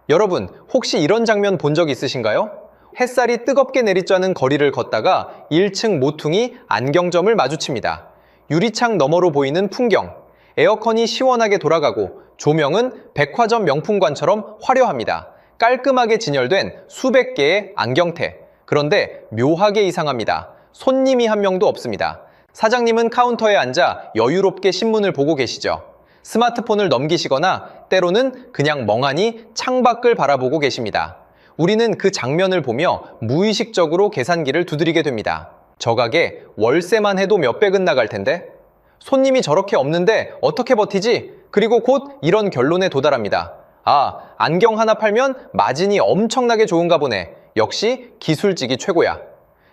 여러분, 혹시 이런 장면 본 적 있으신가요? 햇살이 뜨겁게 내리쬐는 거리를 걷다가 1층 모퉁이 안경점을 마주칩니다. 유리창 너머로 보이는 풍경, 에어컨이 시원하게 돌아가고 조명은 백화점 명품관처럼 화려합니다. 깔끔하게 진열된 수백 개의 안경테. 그런데 묘하게 이상합니다. 손님이 한 명도 없습니다. 사장님은 카운터에 앉아 여유롭게 신문을 보고 계시죠. 스마트폰을 넘기시거나 때로는 그냥 멍하니 창밖을 바라보고 계십니다. 우리는 그 장면을 보며 무의식적으로 계산기를 두드리게 됩니다. 저 가게 월세만 해도 몇백은 나갈 텐데? 손님이 저렇게 없는데 어떻게 버티지? 그리고 곧 이런 결론에 도달합니다. 아, 안경 하나 팔면 마진이 엄청나게 좋은가 보네. 역시 기술직이 최고야.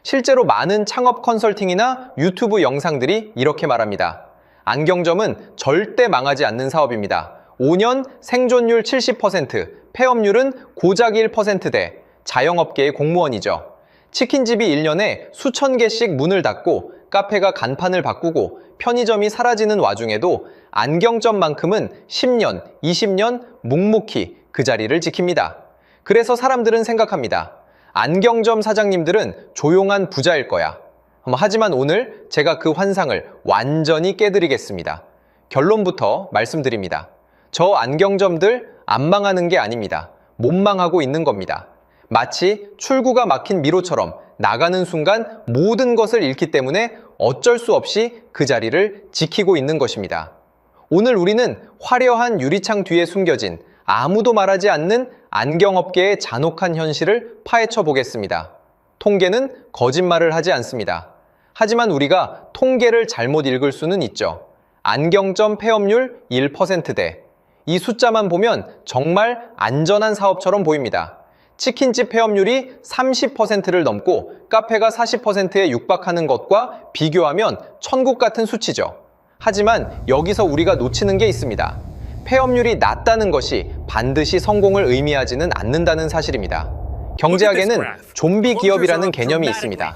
실제로 많은 창업 컨설팅이나 유튜브 영상들이 이렇게 말합니다. 안경점은 절대 망하지 않는 사업입니다. 5년 생존율 70%, 폐업률은 고작 1%대, 자영업계의 공무원이죠. 치킨집이 1년에 수천 개씩 문을 닫고 카페가 간판을 바꾸고 편의점이 사라지는 와중에도 안경점만큼은 10년, 20년 묵묵히 그 자리를 지킵니다. 그래서 사람들은 생각합니다. 안경점 사장님들은 조용한 부자일 거야. 하지만 오늘 제가 그 환상을 완전히 깨드리겠습니다. 결론부터 말씀드립니다. 저 안경점들 안 망하는 게 아닙니다. 못 망하고 있는 겁니다. 마치 출구가 막힌 미로처럼 나가는 순간 모든 것을 잃기 때문에 어쩔 수 없이 그 자리를 지키고 있는 것입니다. 오늘 우리는 화려한 유리창 뒤에 숨겨진 아무도 말하지 않는 안경업계의 잔혹한 현실을 파헤쳐 보겠습니다. 통계는 거짓말을 하지 않습니다. 하지만 우리가 통계를 잘못 읽을 수는 있죠. 안경점 폐업률 1%대. 이 숫자만 보면 정말 안전한 사업처럼 보입니다. 치킨집 폐업률이 30%를 넘고 카페가 40%에 육박하는 것과 비교하면 천국 같은 수치죠. 하지만 여기서 우리가 놓치는 게 있습니다. 폐업률이 낮다는 것이 반드시 성공을 의미하지는 않는다는 사실입니다. 경제학에는 좀비 기업이라는 개념이 있습니다.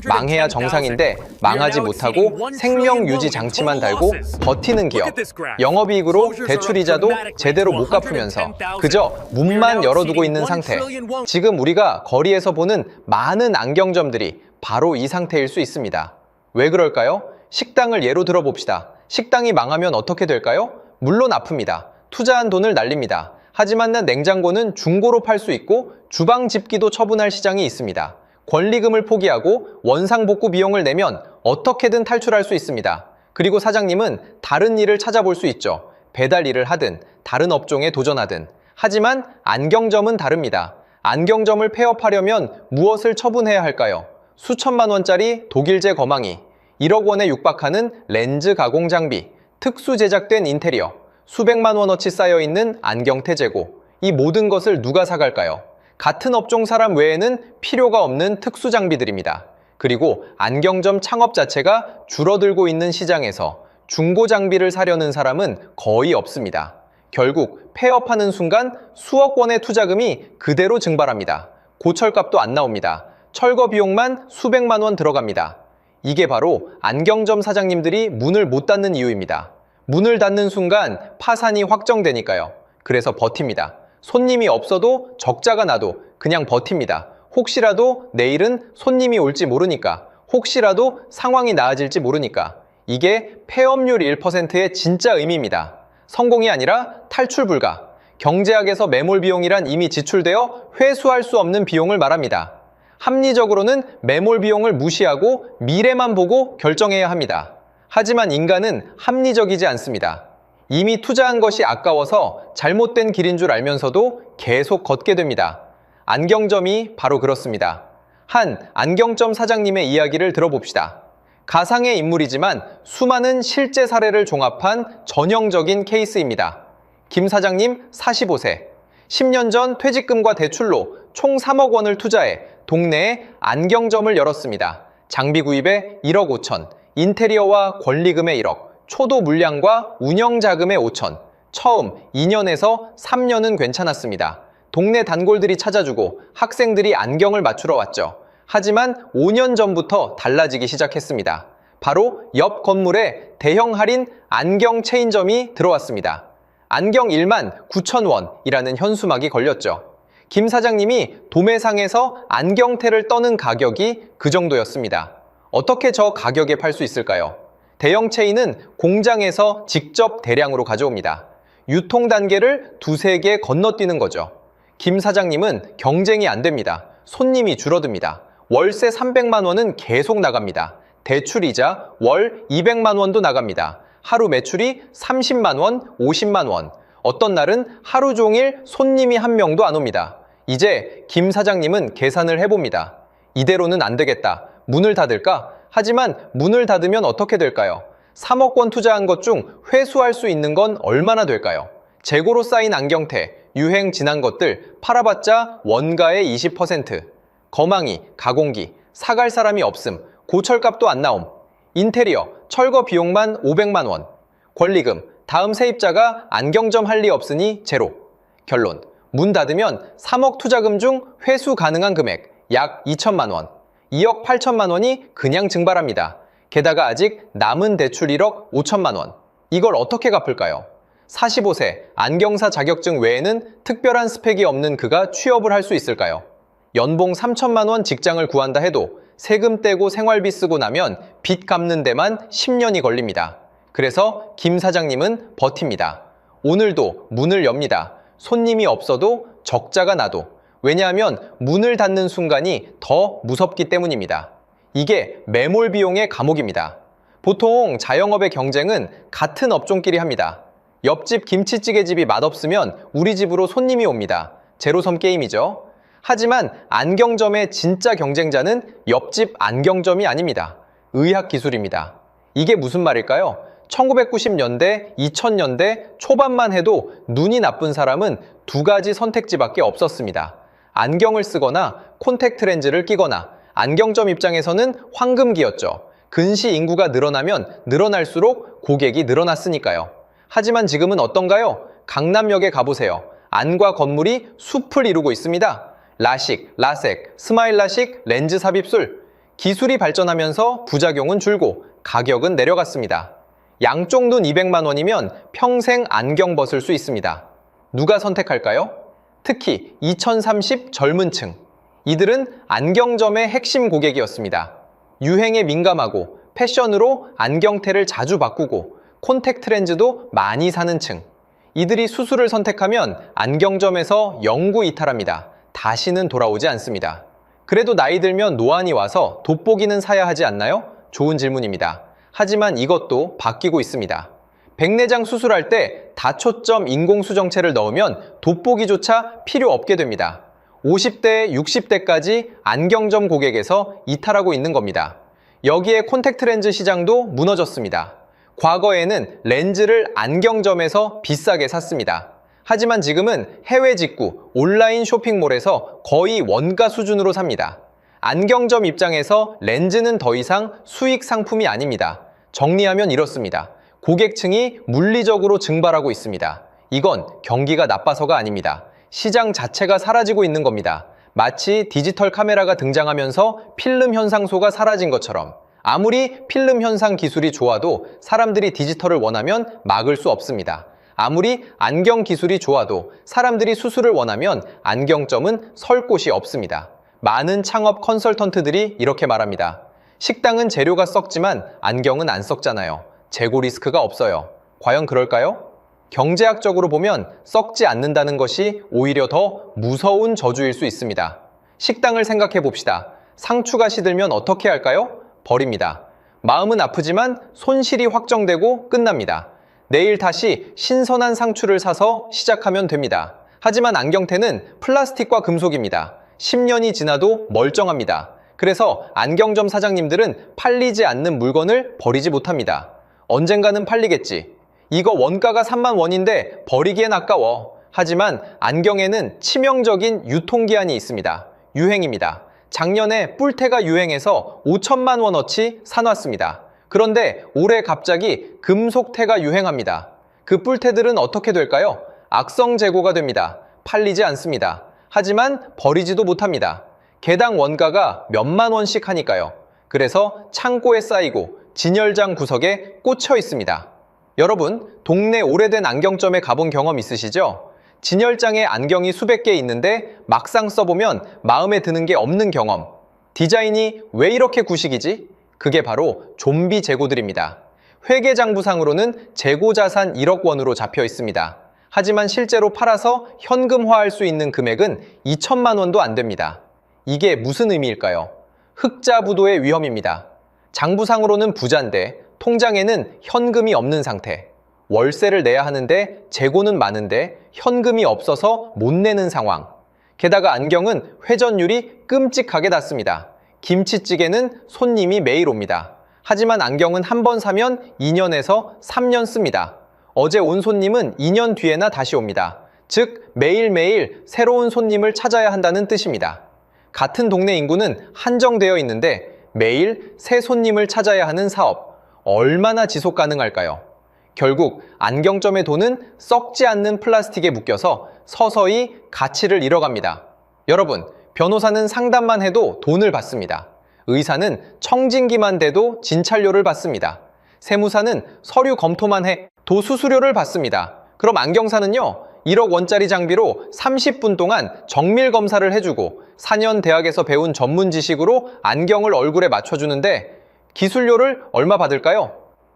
망해야 정상인데 망하지 못하고 생명 유지 장치만 달고 버티는 기업. 영업이익으로 대출이자도 제대로 못 갚으면서 그저 문만 열어두고 있는 상태. 지금 우리가 거리에서 보는 많은 안경점들이 바로 이 상태일 수 있습니다. 왜 그럴까요? 식당을 예로 들어봅시다. 식당이 망하면 어떻게 될까요? 물론 아픕니다. 투자한 돈을 날립니다. 하지만 냉장고는 중고로 팔 수 있고 주방 집기도 처분할 시장이 있습니다. 권리금을 포기하고 원상복구 비용을 내면 어떻게든 탈출할 수 있습니다. 그리고 사장님은 다른 일을 찾아볼 수 있죠. 배달 일을 하든 다른 업종에 도전하든. 하지만 안경점은 다릅니다. 안경점을 폐업하려면 무엇을 처분해야 할까요? 수천만 원짜리 독일제 거망이, 1억 원에 육박하는 렌즈 가공 장비, 특수 제작된 인테리어, 수백만 원어치 쌓여있는 안경테 재고. 이 모든 것을 누가 사갈까요? 같은 업종 사람 외에는 필요가 없는 특수 장비들입니다. 그리고 안경점 창업 자체가 줄어들고 있는 시장에서 중고 장비를 사려는 사람은 거의 없습니다. 결국 폐업하는 순간 수억 원의 투자금이 그대로 증발합니다. 고철값도 안 나옵니다. 철거 비용만 수백만 원 들어갑니다. 이게 바로 안경점 사장님들이 문을 못 닫는 이유입니다. 문을 닫는 순간 파산이 확정되니까요. 그래서 버팁니다. 손님이 없어도 적자가 나도 그냥 버팁니다. 혹시라도 내일은 손님이 올지 모르니까, 혹시라도 상황이 나아질지 모르니까. 이게 폐업률 1%의 진짜 의미입니다. 성공이 아니라 탈출 불가. 경제학에서 매몰 비용이란 이미 지출되어 회수할 수 없는 비용을 말합니다. 합리적으로는 매몰 비용을 무시하고 미래만 보고 결정해야 합니다. 하지만 인간은 합리적이지 않습니다. 이미 투자한 것이 아까워서 잘못된 길인 줄 알면서도 계속 걷게 됩니다. 안경점이 바로 그렇습니다. 한 안경점 사장님의 이야기를 들어봅시다. 가상의 인물이지만 수많은 실제 사례를 종합한 전형적인 케이스입니다. 김 사장님 45세. 10년 전 퇴직금과 대출로 총 3억 원을 투자해 동네에 안경점을 열었습니다. 장비 구입에 1억 5천, 인테리어와 권리금에 1억, 초도 물량과 운영 자금에 5천. 처음 2년에서 3년은 괜찮았습니다. 동네 단골들이 찾아주고 학생들이 안경을 맞추러 왔죠. 하지만 5년 전부터 달라지기 시작했습니다. 바로 옆 건물에 대형 할인 안경 체인점이 들어왔습니다. 안경 1만 9천 원이라는 현수막이 걸렸죠. 김 사장님이 도매상에서 안경테를 떠는 가격이 그 정도였습니다. 어떻게 저 가격에 팔 수 있을까요? 대형 체인은 공장에서 직접 대량으로 가져옵니다. 유통 단계를 두세 개 건너뛰는 거죠. 김 사장님은 경쟁이 안 됩니다. 손님이 줄어듭니다. 월세 300만 원은 계속 나갑니다. 대출이자 월 200만 원도 나갑니다. 하루 매출이 30만 원, 50만 원. 어떤 날은 하루 종일 손님이 한 명도 안 옵니다. 이제 김 사장님은 계산을 해봅니다. 이대로는 안 되겠다. 문을 닫을까? 하지만 문을 닫으면 어떻게 될까요? 3억 원 투자한 것 중 회수할 수 있는 건 얼마나 될까요? 재고로 쌓인 안경테, 유행 지난 것들 팔아봤자 원가의 20%. 거망이, 가공기, 사갈 사람이 없음, 고철값도 안 나옴. 인테리어, 철거 비용만 500만 원. 권리금, 다음 세입자가 안경점 할 리 없으니 제로. 결론, 문 닫으면 3억 투자금 중 회수 가능한 금액 약 2천만 원. 2억 8천만 원이 그냥 증발합니다. 게다가 아직 남은 대출 1억 5천만 원. 이걸 어떻게 갚을까요? 45세, 안경사 자격증 외에는 특별한 스펙이 없는 그가 취업을 할 수 있을까요? 연봉 3천만 원 직장을 구한다 해도 세금 떼고 생활비 쓰고 나면 빚 갚는 데만 10년이 걸립니다. 그래서 김 사장님은 버팁니다. 오늘도 문을 엽니다. 손님이 없어도 적자가 나도. 왜냐하면 문을 닫는 순간이 더 무섭기 때문입니다. 이게 매몰 비용의 감옥입니다. 보통 자영업의 경쟁은 같은 업종끼리 합니다. 옆집 김치찌개집이 맛없으면 우리 집으로 손님이 옵니다. 제로섬 게임이죠. 하지만 안경점의 진짜 경쟁자는 옆집 안경점이 아닙니다. 의학기술입니다. 이게 무슨 말일까요? 1990년대, 2000년대 초반만 해도 눈이 나쁜 사람은 두 가지 선택지밖에 없었습니다. 안경을 쓰거나 콘택트 렌즈를 끼거나. 안경점 입장에서는 황금기였죠. 근시 인구가 늘어나면 늘어날수록 고객이 늘어났으니까요. 하지만 지금은 어떤가요? 강남역에 가보세요. 안과 건물이 숲을 이루고 있습니다. 라식, 라섹, 스마일 라식, 렌즈 삽입술. 기술이 발전하면서 부작용은 줄고 가격은 내려갔습니다. 양쪽 눈 200만 원이면 평생 안경 벗을 수 있습니다. 누가 선택할까요? 특히 2030 젊은 층. 이들은 안경점의 핵심 고객이었습니다. 유행에 민감하고 패션으로 안경테를 자주 바꾸고 콘택트 렌즈도 많이 사는 층. 이들이 수술을 선택하면 안경점에서 영구 이탈합니다. 다시는 돌아오지 않습니다. 그래도 나이 들면 노안이 와서 돋보기는 사야 하지 않나요? 좋은 질문입니다. 하지만 이것도 바뀌고 있습니다. 백내장 수술할 때 다초점 인공수정체를 넣으면 돋보기조차 필요 없게 됩니다. 50대, 60대까지 안경점 고객에서 이탈하고 있는 겁니다. 여기에 콘택트 렌즈 시장도 무너졌습니다. 과거에는 렌즈를 안경점에서 비싸게 샀습니다. 하지만 지금은 해외 직구, 온라인 쇼핑몰에서 거의 원가 수준으로 삽니다. 안경점 입장에서 렌즈는 더 이상 수익 상품이 아닙니다. 정리하면 이렇습니다. 고객층이 물리적으로 증발하고 있습니다. 이건 경기가 나빠서가 아닙니다. 시장 자체가 사라지고 있는 겁니다. 마치 디지털 카메라가 등장하면서 필름 현상소가 사라진 것처럼. 아무리 필름 현상 기술이 좋아도 사람들이 디지털을 원하면 막을 수 없습니다. 아무리 안경 기술이 좋아도 사람들이 수술을 원하면 안경점은 설 곳이 없습니다. 많은 창업 컨설턴트들이 이렇게 말합니다. 식당은 재료가 썩지만 안경은 안 썩잖아요. 재고 리스크가 없어요. 과연 그럴까요? 경제학적으로 보면 썩지 않는다는 것이 오히려 더 무서운 저주일 수 있습니다. 식당을 생각해 봅시다. 상추가 시들면 어떻게 할까요? 버립니다. 마음은 아프지만 손실이 확정되고 끝납니다. 내일 다시 신선한 상추를 사서 시작하면 됩니다. 하지만 안경테는 플라스틱과 금속입니다. 10년이 지나도 멀쩡합니다. 그래서 안경점 사장님들은 팔리지 않는 물건을 버리지 못합니다. 언젠가는 팔리겠지. 이거 원가가 3만 원인데 버리기엔 아까워. 하지만 안경에는 치명적인 유통기한이 있습니다. 유행입니다. 작년에 뿔테가 유행해서 5천만 원어치 사놨습니다. 그런데 올해 갑자기 금속테가 유행합니다. 그 뿔테들은 어떻게 될까요? 악성 재고가 됩니다. 팔리지 않습니다. 하지만 버리지도 못합니다. 개당 원가가 몇만 원씩 하니까요. 그래서 창고에 쌓이고 진열장 구석에 꽂혀 있습니다. 여러분, 동네 오래된 안경점에 가본 경험 있으시죠? 진열장에 안경이 수백 개 있는데 막상 써보면 마음에 드는 게 없는 경험. 디자인이 왜 이렇게 구식이지? 그게 바로 좀비 재고들입니다. 회계장부상으로는 재고자산 1억 원으로 잡혀 있습니다. 하지만 실제로 팔아서 현금화할 수 있는 금액은 2천만 원도 안 됩니다. 이게 무슨 의미일까요? 흑자부도의 위험입니다. 장부상으로는 부자인데 통장에는 현금이 없는 상태. 월세를 내야 하는데 재고는 많은데 현금이 없어서 못 내는 상황. 게다가 안경은 회전율이 끔찍하게 낮습니다. 김치찌개는 손님이 매일 옵니다. 하지만 안경은 한 번 사면 2년에서 3년 씁니다. 어제 온 손님은 2년 뒤에나 다시 옵니다. 즉 매일매일 새로운 손님을 찾아야 한다는 뜻입니다. 같은 동네 인구는 한정되어 있는데 매일 새 손님을 찾아야 하는 사업. 얼마나 지속 가능할까요? 결국 안경점의 돈은 썩지 않는 플라스틱에 묶여서 서서히 가치를 잃어갑니다. 여러분, 변호사는 상담만 해도 돈을 받습니다. 의사는 청진기만 대도 진찰료를 받습니다. 세무사는 서류 검토만 해도 수수료를 받습니다. 그럼 안경사는요? 1억 원짜리 장비로 30분 동안 정밀 검사를 해주고 4년 대학에서 배운 전문 지식으로 안경을 얼굴에 맞춰주는데 기술료를 얼마 받을까요?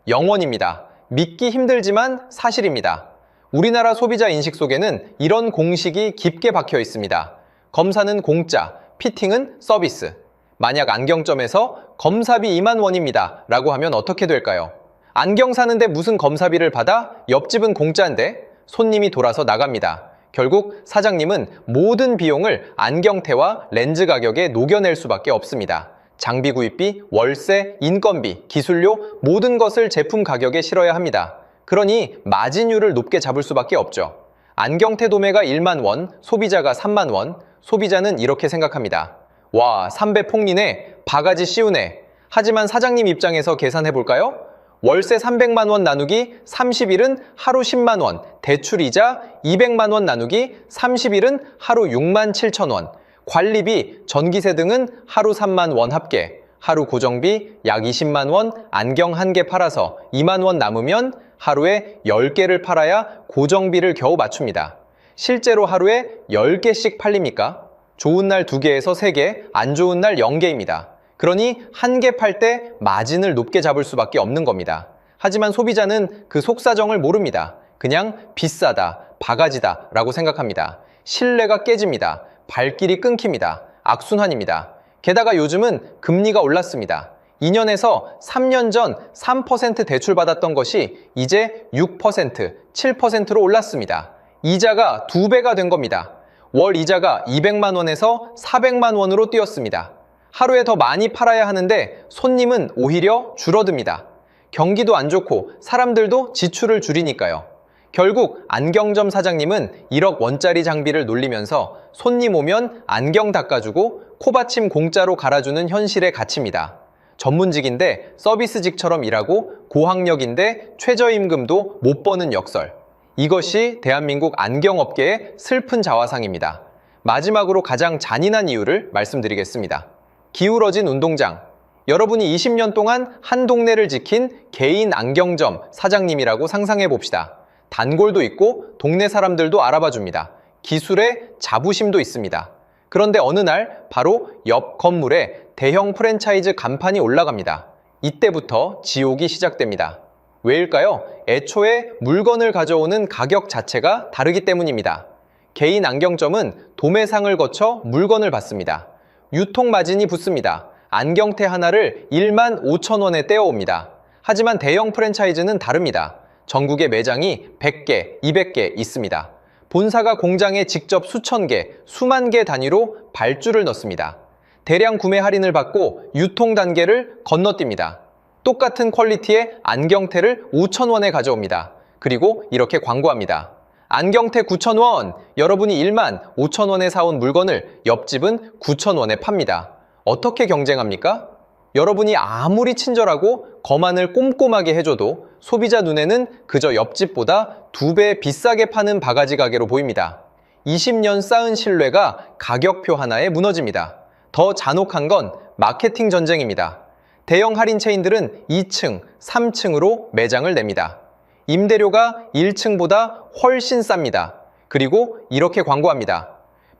0원입니다. 믿기 힘들지만 사실입니다. 우리나라 소비자 인식 속에는 이런 공식이 깊게 박혀 있습니다. 검사는 공짜, 피팅은 서비스. 만약 안경점에서 검사비 2만 원입니다 라고 하면 어떻게 될까요? 안경 사는데 무슨 검사비를 받아? 옆집은 공짜인데? 손님이 돌아서 나갑니다. 결국 사장님은 모든 비용을 안경테와 렌즈 가격에 녹여낼 수밖에 없습니다. 장비 구입비, 월세, 인건비, 기술료 모든 것을 제품 가격에 실어야 합니다. 그러니 마진율을 높게 잡을 수밖에 없죠. 안경테 도매가 1만 원, 소비자가 3만 원. 소비자는 이렇게 생각합니다. 와, 3배 폭리네, 바가지 씌우네. 하지만 사장님 입장에서 계산해 볼까요? 월세 300만 원 나누기 30일은 하루 10만 원, 대출이자 200만 원 나누기 30일은 하루 6만 7천 원, 관리비, 전기세 등은 하루 3만 원 합계, 하루 고정비 약 20만 원, 안경 1개 팔아서 2만 원 남으면 하루에 10개를 팔아야 고정비를 겨우 맞춥니다. 실제로 하루에 10개씩 팔립니까? 좋은 날 2개에서 3개, 안 좋은 날 0개입니다. 그러니 1개 팔 때 마진을 높게 잡을 수밖에 없는 겁니다. 하지만 소비자는 그 속사정을 모릅니다. 그냥 비싸다, 바가지다 라고 생각합니다. 신뢰가 깨집니다. 발길이 끊깁니다. 악순환입니다. 게다가 요즘은 금리가 올랐습니다. 2년에서 3년 전 3% 대출받았던 것이 이제 6%, 7%로 올랐습니다. 이자가 2배가 된 겁니다. 월 이자가 200만 원에서 400만 원으로 뛰었습니다. 하루에 더 많이 팔아야 하는데 손님은 오히려 줄어듭니다. 경기도 안 좋고 사람들도 지출을 줄이니까요. 결국 안경점 사장님은 1억 원짜리 장비를 놀리면서 손님 오면 안경 닦아주고 코받침 공짜로 갈아주는 현실에 갇힙니다. 전문직인데 서비스직처럼 일하고 고학력인데 최저임금도 못 버는 역설. 이것이 대한민국 안경업계의 슬픈 자화상입니다. 마지막으로 가장 잔인한 이유를 말씀드리겠습니다. 기울어진 운동장. 여러분이 20년 동안 한 동네를 지킨 개인 안경점 사장님이라고 상상해 봅시다. 단골도 있고 동네 사람들도 알아봐 줍니다. 기술에 자부심도 있습니다. 그런데 어느 날 바로 옆 건물에 대형 프랜차이즈 간판이 올라갑니다. 이때부터 지옥이 시작됩니다. 왜일까요? 애초에 물건을 가져오는 가격 자체가 다르기 때문입니다. 개인 안경점은 도매상을 거쳐 물건을 받습니다. 유통 마진이 붙습니다. 안경테 하나를 1만 5천 원에 떼어옵니다. 하지만 대형 프랜차이즈는 다릅니다. 전국에 매장이 100개, 200개 있습니다. 본사가 공장에 직접 수천 개, 수만 개 단위로 발주를 넣습니다. 대량 구매 할인을 받고 유통 단계를 건너뜁니다. 똑같은 퀄리티의 안경테를 5천 원에 가져옵니다. 그리고 이렇게 광고합니다. 안경테 9천 원! 여러분이 1만 5천 원에 사온 물건을 옆집은 9천 원에 팝니다. 어떻게 경쟁합니까? 여러분이 아무리 친절하고 거만을 꼼꼼하게 해줘도 소비자 눈에는 그저 옆집보다 2배 비싸게 파는 바가지 가게로 보입니다. 20년 쌓은 신뢰가 가격표 하나에 무너집니다. 더 잔혹한 건 마케팅 전쟁입니다. 대형 할인 체인들은 2층, 3층으로 매장을 냅니다. 임대료가 1층보다 훨씬 쌉니다. 그리고 이렇게 광고합니다.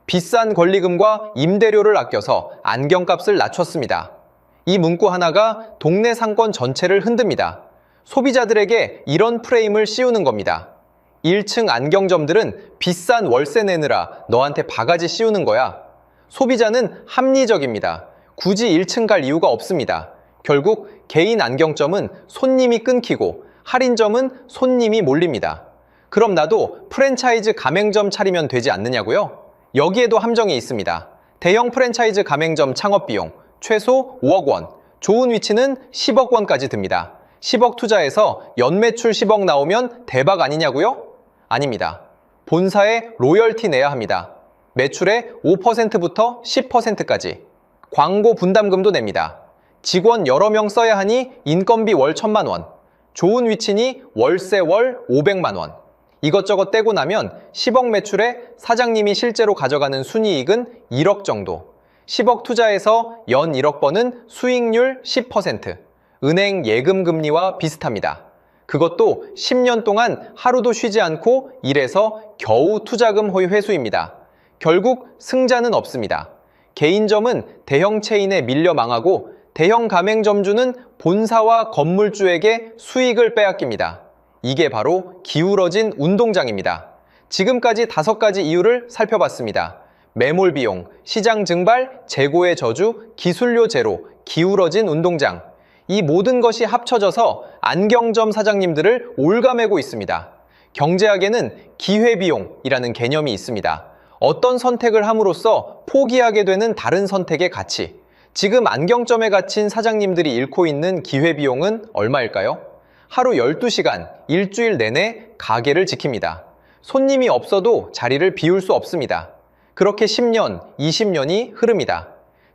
비싼 권리금과 임대료를 아껴서 안경값을 낮췄습니다. 이 문구 하나가 동네 상권 전체를 흔듭니다. 소비자들에게 이런 프레임을 씌우는 겁니다. 1층 안경점들은 비싼 월세 내느라 너한테 바가지 씌우는 거야. 소비자는 합리적입니다. 굳이 1층 갈 이유가 없습니다. 결국 개인 안경점은 손님이 끊기고 할인점은 손님이 몰립니다. 그럼 나도 프랜차이즈 가맹점 차리면 되지 않느냐고요? 여기에도 함정이 있습니다. 대형 프랜차이즈 가맹점 창업비용 최소 5억 원, 좋은 위치는 10억 원까지 듭니다. 10억 투자해서 연매출 10억 나오면 대박 아니냐고요? 아닙니다. 본사에 로열티 내야 합니다. 매출의 5%부터 10%까지. 광고 분담금도 냅니다. 직원 여러 명 써야 하니 인건비 월 1,000만 원. 좋은 위치니 월세 월 500만 원. 이것저것 떼고 나면 10억 매출에 사장님이 실제로 가져가는 순이익은 1억 정도. 10억 투자해서 연 1억 버는 수익률 10%. 은행 예금 금리와 비슷합니다. 그것도 10년 동안 하루도 쉬지 않고 일해서 겨우 투자금 회수입니다. 결국 승자는 없습니다. 개인점은 대형 체인에 밀려 망하고 대형 가맹점주는 본사와 건물주에게 수익을 빼앗깁니다. 이게 바로 기울어진 운동장입니다. 지금까지 5가지 이유를 살펴봤습니다. 매몰 비용, 시장 증발, 재고의 저주, 기술료 제로, 기울어진 운동장. 이 모든 것이 합쳐져서 안경점 사장님들을 올가매고 있습니다. 경제학에는 기회비용이라는 개념이 있습니다. 어떤 선택을 함으로써 포기하게 되는 다른 선택의 가치. 지금 안경점에 갇힌 사장님들이 잃고 있는 기회비용은 얼마일까요? 하루 12시간, 일주일 내내 가게를 지킵니다. 손님이 없어도 자리를 비울 수 없습니다. 그렇게 10년, 20년이 흐릅니다.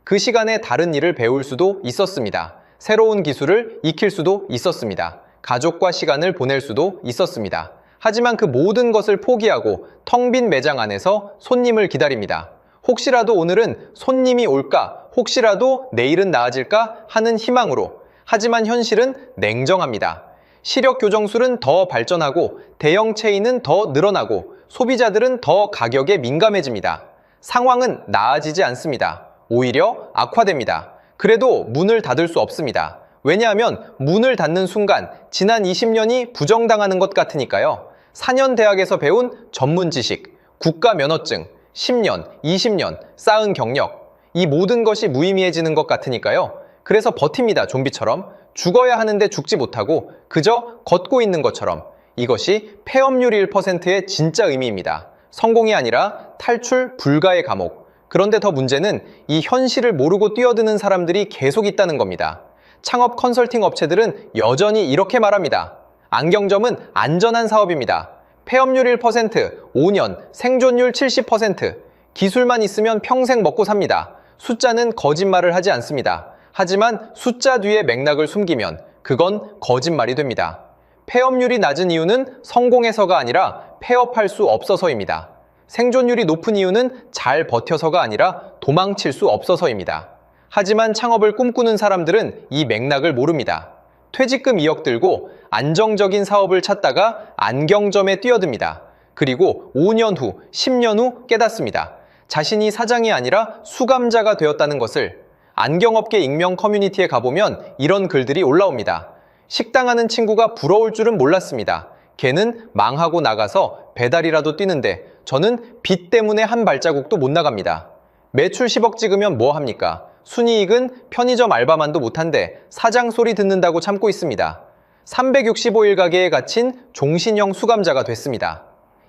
그 시간에 다른 일을 배울 수도 있었습니다. 새로운 기술을 익힐 수도 있었습니다. 가족과 시간을 보낼 수도 있었습니다. 하지만 그 모든 것을 포기하고 텅 빈 매장 안에서 손님을 기다립니다. 혹시라도 오늘은 손님이 올까, 혹시라도 내일은 나아질까 하는 희망으로. 하지만 현실은 냉정합니다. 시력 교정술은 더 발전하고 대형 체인은 더 늘어나고 소비자들은 더 가격에 민감해집니다. 상황은 나아지지 않습니다. 오히려 악화됩니다. 그래도 문을 닫을 수 없습니다. 왜냐하면 문을 닫는 순간 지난 20년이 부정당하는 것 같으니까요. 4년 대학에서 배운 전문 지식, 국가 면허증, 10년, 20년 쌓은 경력, 이 모든 것이 무의미해지는 것 같으니까요. 그래서 버팁니다. 좀비처럼. 죽어야 하는데 죽지 못하고 그저 걷고 있는 것처럼. 이것이 폐업률 1%의 진짜 의미입니다. 성공이 아니라 탈출 불가의 감옥. 그런데 더 문제는 이 현실을 모르고 뛰어드는 사람들이 계속 있다는 겁니다. 창업 컨설팅 업체들은 여전히 이렇게 말합니다. 안경점은 안전한 사업입니다. 폐업률 1%, 5년, 생존율 70%, 기술만 있으면 평생 먹고 삽니다. 숫자는 거짓말을 하지 않습니다. 하지만 숫자 뒤에 맥락을 숨기면 그건 거짓말이 됩니다. 폐업률이 낮은 이유는 성공해서가 아니라 폐업할 수 없어서입니다. 생존율이 높은 이유는 잘 버텨서가 아니라 도망칠 수 없어서입니다. 하지만 창업을 꿈꾸는 사람들은 이 맥락을 모릅니다. 퇴직금 2억 들고 안정적인 사업을 찾다가 안경점에 뛰어듭니다. 그리고 5년 후, 10년 후 깨닫습니다. 자신이 사장이 아니라 수감자가 되었다는 것을. 안경업계 익명 커뮤니티에 가보면 이런 글들이 올라옵니다. 식당하는 친구가 부러울 줄은 몰랐습니다. 걔는 망하고 나가서 배달이라도 뛰는데 저는 빚 때문에 한 발자국도 못 나갑니다. 매출 10억 찍으면 뭐 합니까? 순이익은 편의점 알바만도 못한데 사장 소리 듣는다고 참고 있습니다. 365일 가게에 갇힌 종신형 수감자가 됐습니다.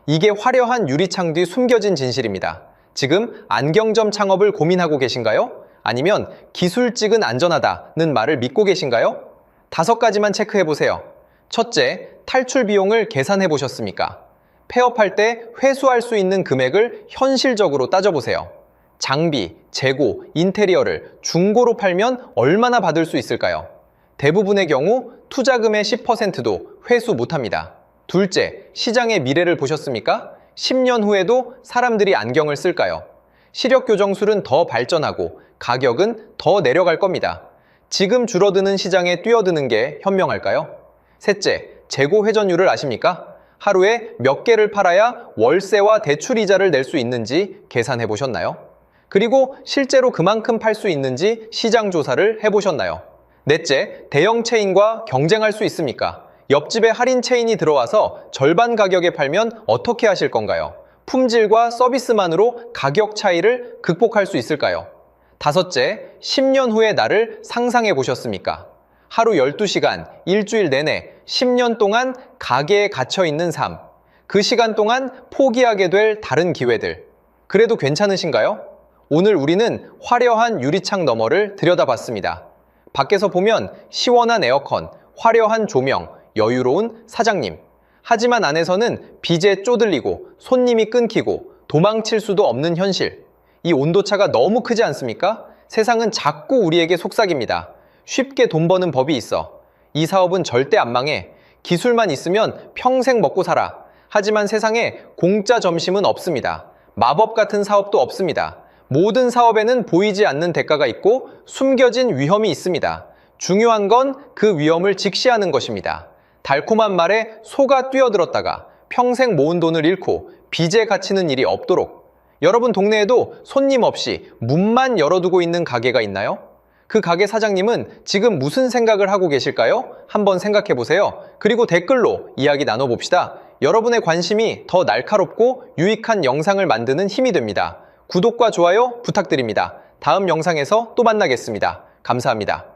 이게 화려한 유리창 뒤 숨겨진 진실입니다. 지금 안경점 창업을 고민하고 계신가요? 아니면 기술직은 안전하다는 말을 믿고 계신가요? 5가지만 체크해보세요. 첫째, 탈출 비용을 계산해보셨습니까? 폐업할 때 회수할 수 있는 금액을 현실적으로 따져보세요. 장비, 재고, 인테리어를 중고로 팔면 얼마나 받을 수 있을까요? 대부분의 경우 투자금의 10%도 회수 못합니다. 둘째, 시장의 미래를 보셨습니까? 10년 후에도 사람들이 안경을 쓸까요? 시력 교정술은 더 발전하고 가격은 더 내려갈 겁니다. 지금 줄어드는 시장에 뛰어드는 게 현명할까요? 셋째, 재고 회전율을 아십니까? 하루에 몇 개를 팔아야 월세와 대출 이자를 낼 수 있는지 계산해 보셨나요? 그리고 실제로 그만큼 팔 수 있는지 시장 조사를 해보셨나요? 넷째, 대형 체인과 경쟁할 수 있습니까? 옆집에 할인 체인이 들어와서 절반 가격에 팔면 어떻게 하실 건가요? 품질과 서비스만으로 가격 차이를 극복할 수 있을까요? 다섯째, 10년 후의 나를 상상해 보셨습니까? 하루 12시간, 일주일 내내 10년 동안 가게에 갇혀 있는 삶. 그 시간 동안 포기하게 될 다른 기회들. 그래도 괜찮으신가요? 오늘 우리는 화려한 유리창 너머를 들여다봤습니다. 밖에서 보면 시원한 에어컨, 화려한 조명, 여유로운 사장님. 하지만 안에서는 빚에 쪼들리고 손님이 끊기고 도망칠 수도 없는 현실. 이 온도차가 너무 크지 않습니까? 세상은 자꾸 우리에게 속삭입니다. 쉽게 돈 버는 법이 있어. 이 사업은 절대 안 망해. 기술만 있으면 평생 먹고 살아. 하지만 세상에 공짜 점심은 없습니다. 마법 같은 사업도 없습니다. 모든 사업에는 보이지 않는 대가가 있고 숨겨진 위험이 있습니다. 중요한 건 그 위험을 직시하는 것입니다. 달콤한 말에 소가 뛰어들었다가 평생 모은 돈을 잃고 빚에 갇히는 일이 없도록. 여러분 동네에도 손님 없이 문만 열어두고 있는 가게가 있나요? 그 가게 사장님은 지금 무슨 생각을 하고 계실까요? 한번 생각해 보세요. 그리고 댓글로 이야기 나눠봅시다. 여러분의 관심이 더 날카롭고 유익한 영상을 만드는 힘이 됩니다. 구독과 좋아요 부탁드립니다. 다음 영상에서 또 만나겠습니다. 감사합니다.